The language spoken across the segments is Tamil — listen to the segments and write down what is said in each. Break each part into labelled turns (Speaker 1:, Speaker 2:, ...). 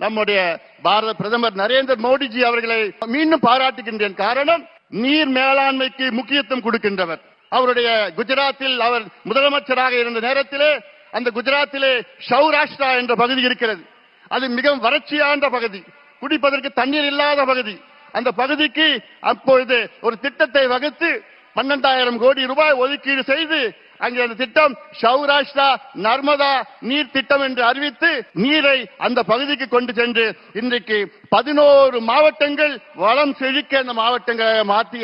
Speaker 1: நம்முடைய பாரத பிரதமர் நரேந்திர மோடிஜி அவர்களை மீண்டும் பாராட்டுகின்றேன். காரணம், நீர் மேலாண்மைக்கு முக்கியத்துவம் கொடுக்கின்றவர். அவருடைய குஜராத்தில் அவர் முதலமைச்சராக இருந்த நேரத்திலே அந்த குஜராத்திலே சௌராஷ்டிரா என்ற பகுதி இருக்கிறது. அது மிகவும் வறட்சியான பகுதி, குடிப்பதற்கு தண்ணீர் இல்லாத பகுதி. அந்த பகுதிக்கு அப்பொழுது ஒரு திட்டத்தை வகுத்து 12,000 கோடி ரூபாய் ஒதுக்கீடு செய்து அங்கே அந்த திட்டம் சௌராஷ்டிரா நர்மதா நீர் திட்டம் என்று அறிவித்து நீரை அந்த பகுதிக்கு கொண்டு சென்று இன்றைக்கு 11 மாவட்டங்கள் வளம் செழிக்க அந்த மாவட்டங்களை மாற்றி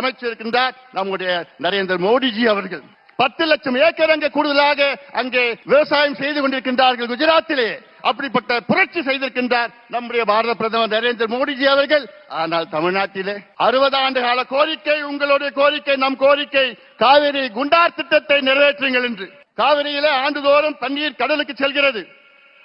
Speaker 1: அமைச்சிருக்கின்றார் நம்முடைய நரேந்திர மோடிஜி அவர்கள். 10 லட்சம் ஏக்கர் அங்கே கூடுதலாக அங்கே விவசாயம் செய்து கொண்டிருக்கின்றார்கள் குஜராத்திலே. அப்படிப்பட்ட புரட்சி செய்திருக்கின்றார் நம்முடைய பாரத பிரதமர் நரேந்திர மோடிஜி அவர்கள். ஆனால் தமிழ்நாட்டிலே 60 ஆண்டு கால கோரிக்கை, உங்களுடைய கோரிக்கை, நம் கோரிக்கை, காவிரி குண்டார் திட்டத்தை நிறைவேற்றுங்கள் என்று. காவிரியிலே ஆண்டுதோறும் தண்ணீர் கடலுக்கு செல்கிறது.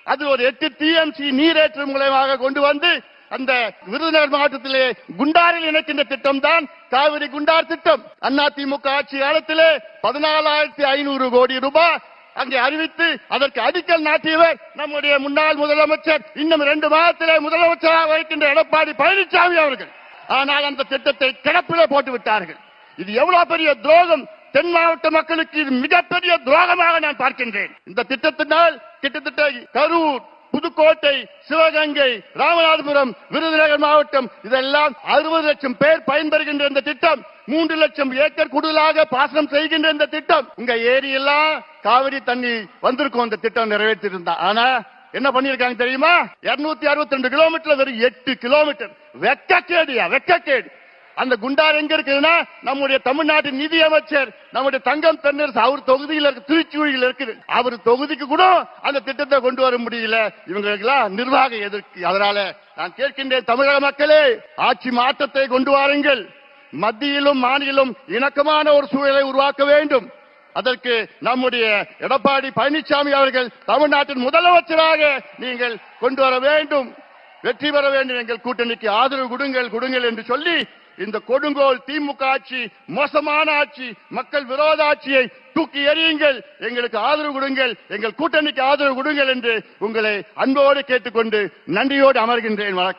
Speaker 1: அது ஒரு 8 TMC நீரேற்று மூலமாக கொண்டு வந்து அந்த விருதுநகர் மாவட்டத்திலே குண்டாரில் இணைக்கின்ற திட்டம் தான் காவிரி குண்டார் திட்டம். அதிமுக ஆட்சி காலத்திலே 14,500 கோடி ரூபாய் அங்கே அறிவித்து அதற்கு அடிக்கல் நாட்டியவர் நம்முடைய முன்னாள் முதலமைச்சர், இன்னும் 2 மாதத்திலே முதலமைச்சராக வைக்கின்ற எடப்பாடி பழனிசாமி அவர்கள். ஆனால் அந்த திட்டத்தை கிடப்பிலே போட்டு விட்டார்கள். இது எவ்வளவு பெரிய துரோகம்! தென் மாவட்ட மக்களுக்கு இது மிகப்பெரிய துரோகமாக நான் பார்க்கின்றேன். இந்த திட்டத்தினால் கிட்டத்தட்ட கரூர், புதுக்கோட்டை, சிவகங்கை, ராமநாதபுரம், விருதுநகர் மாவட்டம் இதெல்லாம் 60 லட்சம் பேர் பயன்பெறுகின்ற இந்த திட்டம். 3 லட்சம் ஏக்கர் கூடுதலாக பாசனம் செய்கின்ற இந்த திட்டம். உங்க ஏரியெல்லாம் காவிரி தண்ணி வந்திருக்கும் இந்த திட்டம் நிறைவேற்றிருந்தா. ஆனா என்ன பண்ணிருக்காங்க தெரியுமா? 262 கிலோமீட்டர் வெறும் 8 கிலோமீட்டர். வெக்கக்கேடியா, வெக்கக்கேடு. அந்த குண்டார் எங்க இருக்குதுன்னா நம்முடைய தமிழ்நாட்டின் நிதி அமைச்சர் நம்முடைய தங்கம் தென்னரசு அவர் தொகுதியில் இருக்கு, திருச்சியில் இருக்குது. அவர் தொகுதிக்கு கூட அந்த திட்டத்தை கொண்டு வர முடியல. இவங்களுக்கெல்லாம் நிர்வாக எதிர்க்கு. அதனால நான் கேட்கின்றேன், தமிழக மக்களே, ஆட்சி மாற்றத்தை கொண்டு வாருங்கள். மத்தியிலும் மாநிலம் இணக்கமான ஒரு சூழலை உருவாக்க வேண்டும். அதற்கு நம்முடைய எடப்பாடி பழனிசாமி அவர்கள் தமிழ்நாட்டின் முதலமைச்சராக நீங்கள் கொண்டு வர வேண்டும். வெற்றி பெற வேண்டும். எங்கள் கூட்டணிக்கு ஆதரவு கொடுங்கள் என்று சொல்லி இந்த கொடுங்கோல் திமுக ஆட்சி, மோசமான ஆட்சி, மக்கள் விரோத ஆட்சியை தூக்கி எறியுங்கள். எங்களுக்கு ஆதரவு கொடுங்கள், எங்கள் கூட்டணிக்கு ஆதரவு கொடுங்கள் என்று உங்களை அன்போடு கேட்டுக்கொண்டு நன்றியோடு அமர்கின்றேன். வணக்கம்.